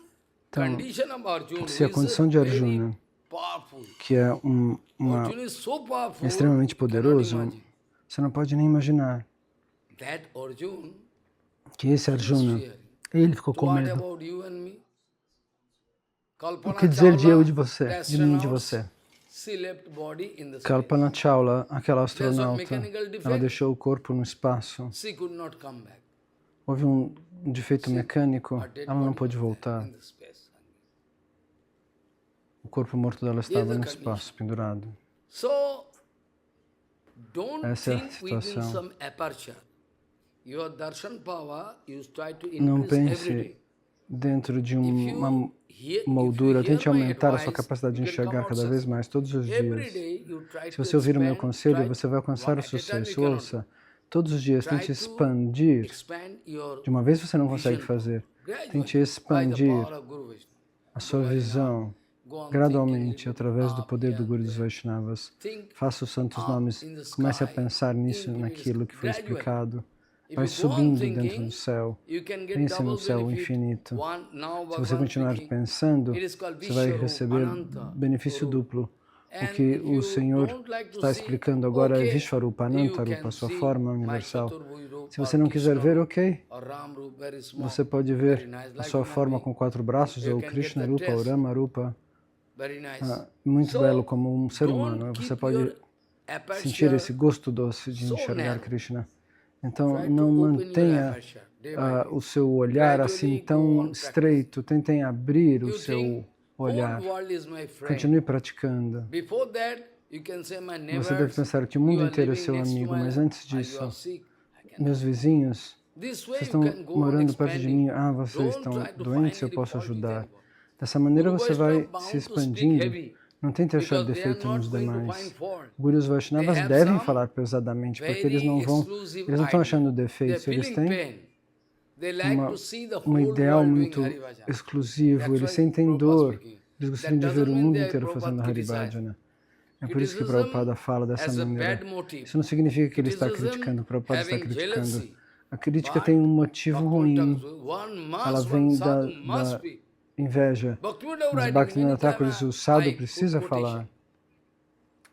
Então, condition of Arjuna se a is condição de very Arjuna, powerful. que é Arjuna is so powerful, extremamente you cannot poderoso, imagine. você não pode nem imaginar That Arjuna, que esse Arjuna, ele ficou com what medo. about you and me? O Kalpana que dizer de eu Chawla, e de você, de mim e de astronauts, você? she left body in the space. Kalpana Chawla, aquela astronauta, mechanical defect. ela deixou o corpo no espaço. She could not come back. Houve um defeito mecânico, Her dead ela não body pôde was voltar. in the space. O corpo morto dela estava the no condition. espaço, pendurado. So, don't Essa é a think within situação. some aperture. Your darshan power, you try to Não increase every pense day. dentro de If uma you hear moldura, tente my aumentar a sua advice, capacidade de you can come enxergar out cada vez successful. mais, todos os Every dias. day you try Se to você ouvir o meu expand, conselho, try- você vai alcançar o one at a time sucesso. you cannot Ouça, todos os dias, Try tente to expandir. expand your De uma vez você não consegue vision. fazer. Gradually, Tente by the expandir power of Guru Vishnu. a sua visão Go on gradualmente thinking através do up poder do here, Guru dos Vaishnavas. think Faça os santos up nomes, in the comece a sky, pensar nisso, think in naquilo que foi gradually. explicado. If Vai you go on subindo dentro thinking, do céu. you can get Pense no double céu benefit. infinito. One, now Se você Bhagavan continuar speaking, pensando, it is called você vai Vishwarup receber Ananta benefício Rup. duplo. O que o Senhor está explicando agora é Vishvarupa, Anantarupa, sua forma universal. Se você não quiser ver, ok. Você pode ver a sua forma com 4 braços, ou Krishna Rupa, ou Rama Rupa. Muito belo como um ser humano. Você pode sentir esse gosto doce de enxergar Krishna. Então, não mantenha o seu olhar assim tão estreito. Tentem abrir o seu olhar. Continue praticando. Você deve pensar que o mundo inteiro é seu amigo, mas antes disso, meus vizinhos, vocês estão morando perto de mim, vocês estão doentes, eu posso ajudar. Dessa maneira você vai se expandindo. Não tente achar defeito nos demais. Gurus Vaishnavas devem falar pesadamente, porque eles não estão achando defeitos, eles têm um ideal muito exclusivo, eles sentem dor, eles gostariam de ver o mundo inteiro fazendo Haribhajana. É por isso que Prabhupada fala dessa maneira. Isso não significa que ele está criticando, Prabhupada está criticando. A crítica tem um motivo ruim, ela vem da inveja. Mas Bhaktivinoda Thakur diz, o sadhu precisa falar.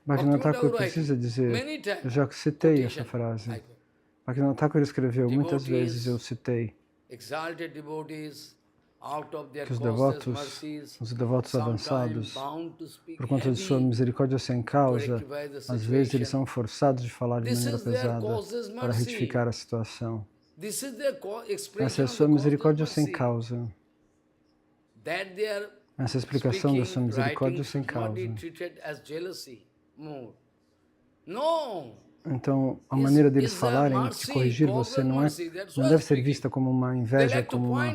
Bhaktivinoda Thakur precisa dizer, eu já citei essa frase. Bhaktivinoda Thakur escreveu muitas vezes, eu citei, que os devotos avançados, por conta de sua misericórdia sem causa, às vezes eles são forçados de falar de maneira pesada para retificar a situação. Essa é a sua misericórdia sem causa. Essa é a explicação da sua misericórdia sem causa. Então, a maneira deles falarem, de corrigir você, não deve ser vista como uma inveja, como uma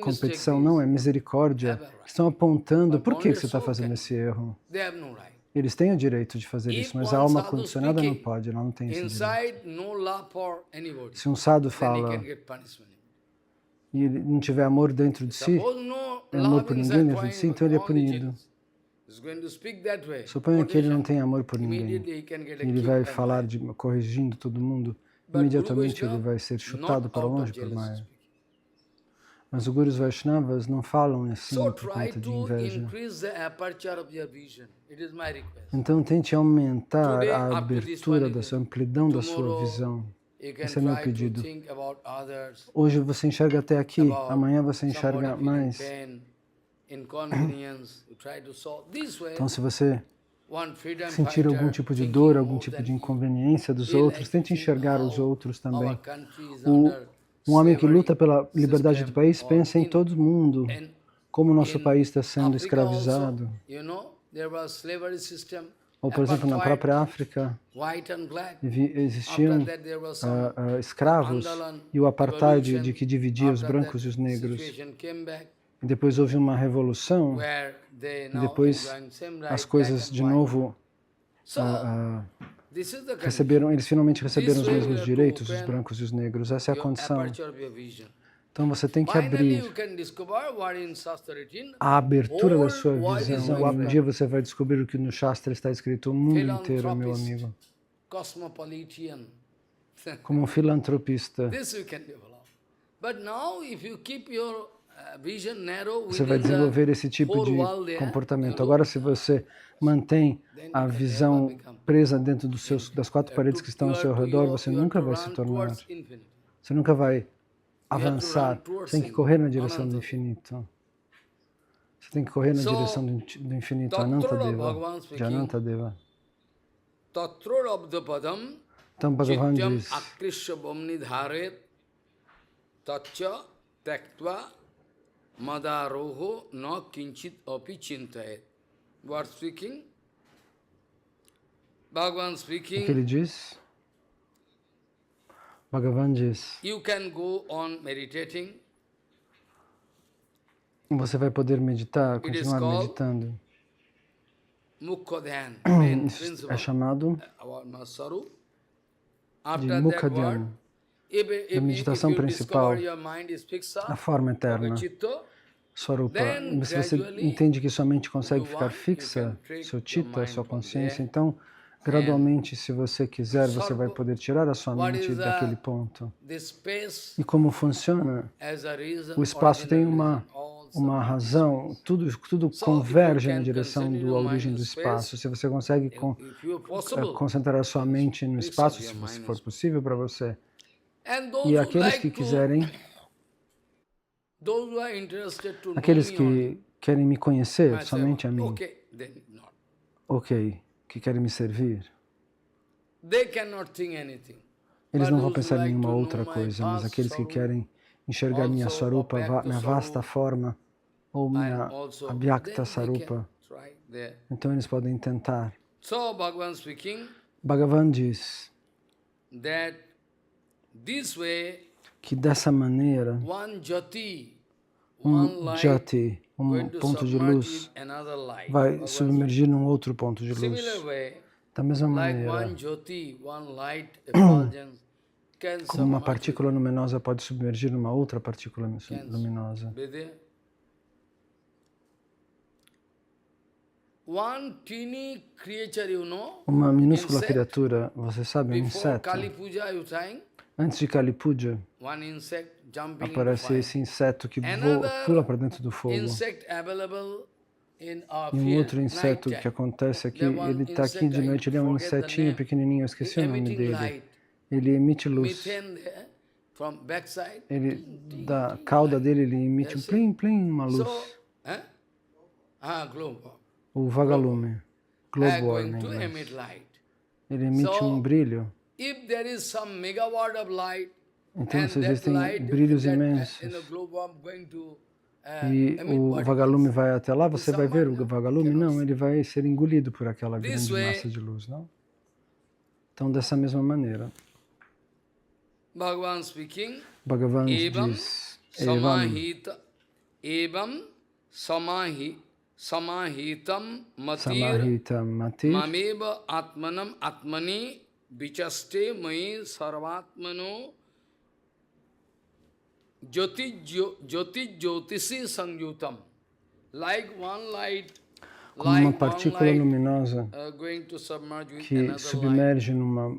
competição, não, é misericórdia. Estão apontando por que você está fazendo esse erro. Eles têm o direito de fazer isso, mas a alma condicionada não pode, ela não tem esse direito. Se um sadhu fala e ele não tiver amor dentro de si, amor por ninguém dentro de si, então ele é punido. Suponha que ele não tem amor por ninguém. Ele vai falar corrigindo todo mundo. Imediatamente ele vai ser chutado para longe por Maya. Mas os Gurus Vaishnavas não falam assim por conta de inveja. Então tente aumentar a abertura da sua amplidão da sua visão. Esse é meu pedido. Hoje você enxerga até aqui, amanhã você enxerga mais. Então, se você sentir algum tipo de dor, algum tipo de inconveniência dos outros, tente enxergar os outros também. Um homem que luta pela liberdade do país pensa em todo mundo, como o nosso país está sendo escravizado. Ou, por exemplo, na própria África, existiam escravos e o apartheid de que dividia os brancos e os negros. E depois houve uma revolução, e depois as coisas de novo eles finalmente receberam os mesmos direitos, os brancos e os negros. Essa é a condição. Então você tem que abrir a abertura da sua visão. Um dia você vai descobrir o que no Shastra está escrito, o mundo inteiro, meu amigo. Como um filantropista. Você vai desenvolver esse tipo de comportamento. Agora, se você mantém a visão presa dentro das 4 paredes que estão ao seu redor, você nunca vai se tornar. Você nunca vai avançar. Você tem que correr na direção do infinito. Você tem que correr na direção do infinito. Anantadeva, de Anantadeva. Então, Bhagavan diz, Madaroho no kinchit api chintayet. What speaking? Bhagavan speaking. O que ele diz? Bhagavan diz, you can go on meditating. Você vai poder meditar, continuar meditando. Mukha-dhyan. É chamado de Mukha-dhyan. A meditação principal, a forma eterna, Swarupa. Se você entende que sua mente consegue ficar fixa, seu chitta, sua consciência, então, gradualmente, se você quiser, você vai poder tirar a sua mente daquele ponto. E como funciona? O espaço tem uma uma razão, tudo converge na direção da origem do espaço. Se você consegue concentrar a sua mente no espaço, se for possível para você, e aqueles que quiserem, aqueles que querem me conhecer somente a mim, ok, que querem me servir, eles não vão pensar em nenhuma outra coisa, mas aqueles que querem enxergar minha Swarupa, minha vasta forma, ou minha Abhyakta Sarupa, então eles podem tentar. Bhagavan diz que dessa maneira, um jati, um ponto de luz, vai submergir num outro ponto de luz. Da mesma maneira, como uma partícula luminosa pode submergir numa outra partícula luminosa. Uma minúscula criatura, você sabe, um inseto. Antes de Kali Puja, aparece esse inseto que pula para dentro do fogo. E um outro inseto que acontece aqui, ele está aqui de noite, ele é um insetinho pequenininho, eu esqueci o nome dele. Ele emite luz. Ele, da cauda dele, ele emite um plim, plim, uma luz. O vagalume, glowworm em inglês. Ele emite um brilho. Então, se existem brilhos imensos, e o vagalume vai até lá, você vai ver o vagalume? Não, ele vai ser engolido por aquela grande massa de luz, não? Então, dessa mesma maneira, Bhagavan diz, Evam samahitam matir mameva atmanam atmani vichaste mai sarvatmano Jyotisi sangyutam, como uma partícula luminosa que submerge numa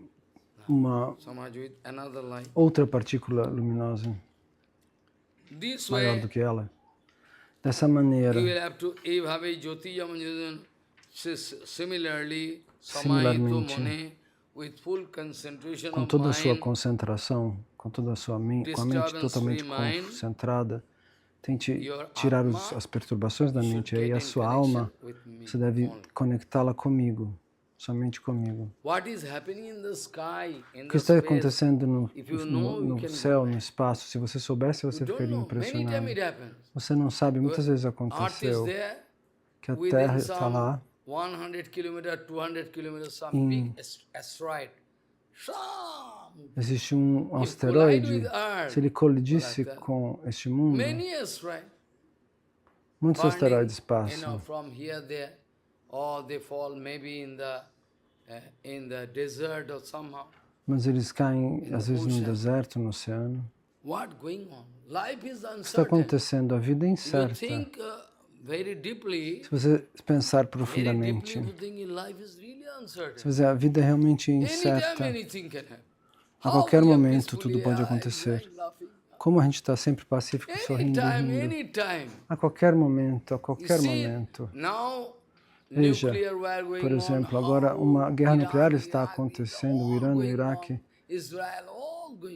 outra partícula luminosa maior do que ela. Dessa maneira, similarmente, com toda a sua concentração, com toda a sua mente, com a mente totalmente concentrada, tente tirar as perturbações da mente, aí a sua alma, você deve conectá-la comigo, somente comigo. O que está acontecendo no céu, no espaço? Se você soubesse, você ficaria impressionado. Você não sabe, muitas vezes aconteceu que a Terra está lá, 100 km, 200 km, some big asteroid. Existe um asteroide, se ele colidisse com este mundo, muitos asteroides passam. Mas eles caem, às vezes, no deserto, no oceano. O que está acontecendo? A vida é incerta. Se você pensar profundamente, a vida é realmente incerta. A qualquer momento tudo pode acontecer. Como a gente está sempre pacífico, sorrindo e rindo. A qualquer momento, a qualquer momento. Veja, por exemplo, agora uma guerra nuclear está acontecendo, o Irã, o Iraque,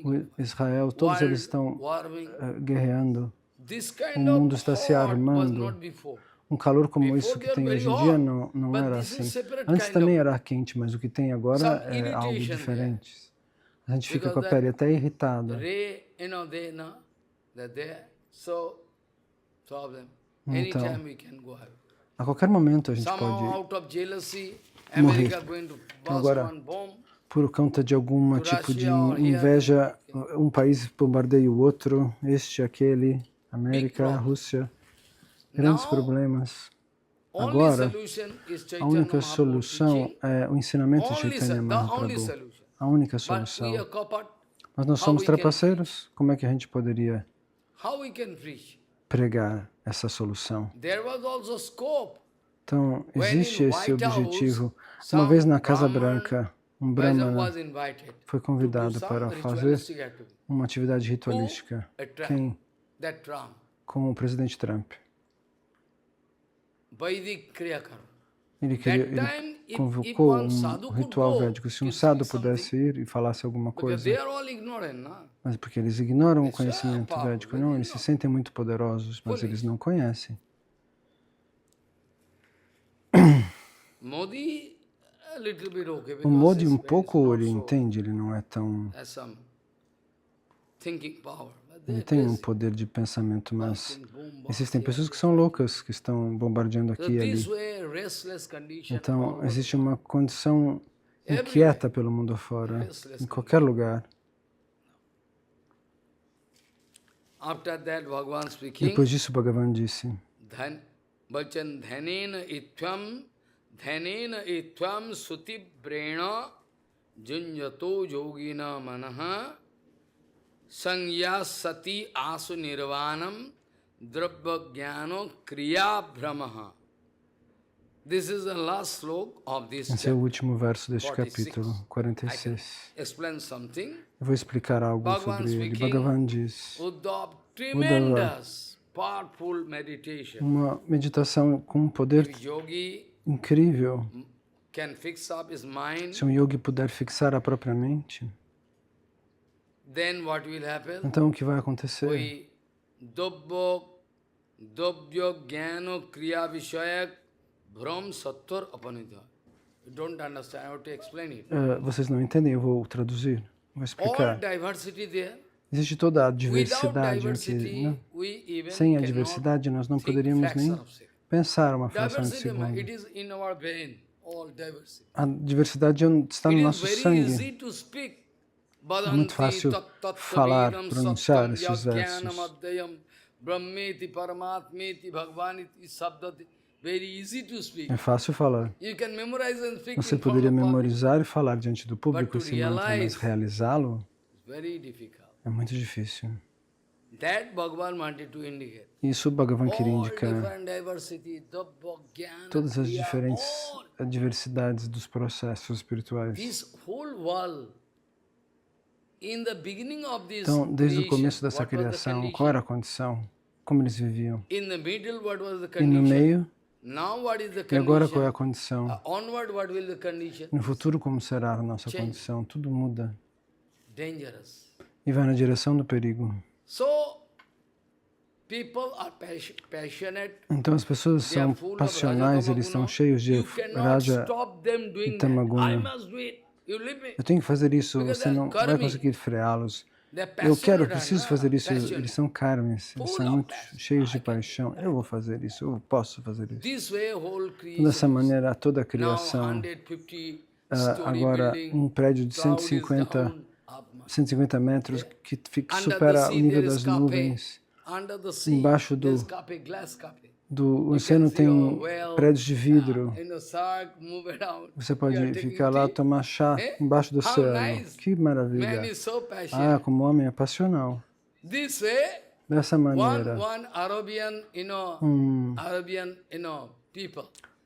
o Israel, todos eles estão guerreando. O mundo está se armando. Um calor como isso que tem hoje em dia não era assim. Antes também era quente, mas o que tem agora é algo diferente. A gente fica com a pele até irritada. Então, a qualquer momento a gente pode morrer. Então, agora, por conta de algum tipo de inveja, um país bombardeia o outro, aquele, América, Rússia, grandes problemas. Agora, a única solução é o ensinamento de Chaitanya Mahaprabhu. A única solução. Mas nós somos trapaceiros. Como é que a gente poderia pregar essa solução? Então, existe esse objetivo. Uma vez na Casa Branca, um Brahmana foi convidado para fazer uma atividade ritualística. Quem? Com o presidente Trump. Vedic Kriya Karo. Ele convocou um ritual védico. Se um sadhu pudesse ir e falasse alguma coisa, mas porque eles ignoram o conhecimento védico, não, eles se sentem muito poderosos, mas eles não conhecem. O Modi um pouco ele entende, ele não é tão... Ele tem um poder de pensamento, mas existem pessoas que são loucas, que estão bombardeando aqui e ali. Então, existe uma condição inquieta pelo mundo afora, em qualquer lugar. Depois disso, Bhagavan disse: Dhanena itvam sutibrena junyato yogina manaha Sangyasati asu nirvanam drabha jnano kriya brahmaha. This is the last sloka of this Esse é o último verso deste capítulo, 46. Eu vou explicar algo sobre ele. Bhagavan diz: uma meditação com um poder incrível. Se um yogi puder fixar a própria mente, então o que vai acontecer? Vocês não entendem, eu vou traduzir, vou explicar. Existe toda a diversidade aqui, né? Sem a diversidade nós não poderíamos nem pensar uma fração de segundo. A diversidade está no nosso sangue. É muito fácil falar, pronunciar esses versos. É fácil falar. Você poderia memorizar e falar diante do público esse mantra, mas realizá-lo é muito difícil. Isso Bhagavan queria indicar. Todas as diferentes diversidades dos processos espirituais. Então, desde o começo dessa criação, qual era a condição? Como eles viviam? E no meio? E agora qual é a condição? No futuro, como será a nossa condição? Tudo muda. E vai na direção do perigo. Então as pessoas são passionais, eles estão cheios de Raja e Tamaguna. Eu tenho que fazer isso, você não vai conseguir freá-los. Eu preciso fazer isso, eles são karmis, eles são muito cheios de paixão. Eu vou fazer isso, eu posso fazer isso. Dessa maneira, toda a criação, agora um prédio de 150 metros que supera o nível das nuvens. Embaixo do oceano tem prédios de vidro. Você pode ficar lá, tomar chá embaixo do oceano. Que maravilha! Ah, como homem é passional. Dessa maneira,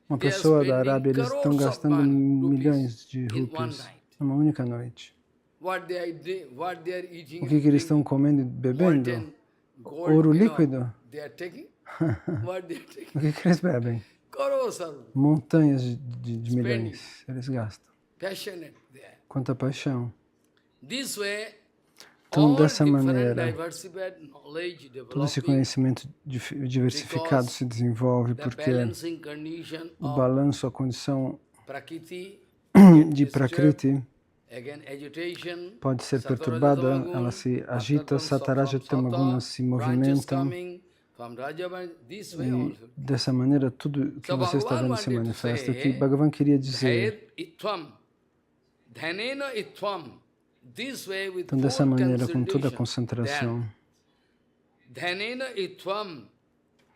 uma pessoa da Arábia, eles estão gastando milhões de rupias numa única noite. O que eles estão comendo e bebendo? Ouro líquido? O que eles bebem? Montanhas de milhões eles gastam. Quanta paixão. Então, dessa maneira, todo esse conhecimento diversificado se desenvolve porque o balanço, a condição de Prakriti pode ser perturbada, ela se agita, Sataraja e Tamaguna se movimentam e dessa maneira tudo que você está vendo se manifesta. O que Bhagavan queria dizer. Então, dessa maneira, com toda a concentração, Dhanena itvam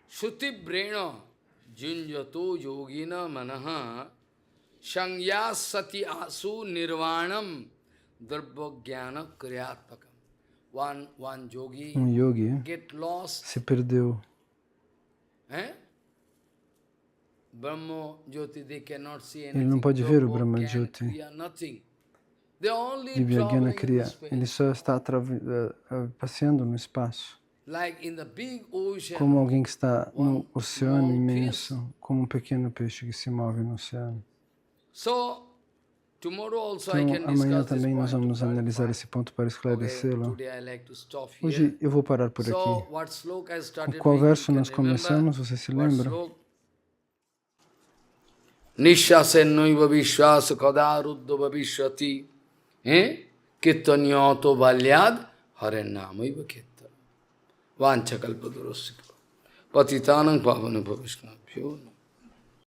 shutibrena junjato yogina manaha Sangyasati asu nirvanam drabha kriyatvakam. Um yogi se perdeu. Ele não pode ver o Brahma Jyoti. Divya Jnana Kriya. Ele só está passeando no espaço. como alguém que está no oceano imenso, como um pequeno peixe que se move no oceano. Então, amanhã também nós vamos analisar esse ponto para esclarecê-lo. Hoje eu vou parar por aqui. Com qual verso nós começamos? Você se lembra? Nishasennoiva vishvasa kadaruddha bhavishvati kirtanyoto balyad harennamaiva kirtan vanchakalpadurasya patitanam pavana bhavishkanabhyo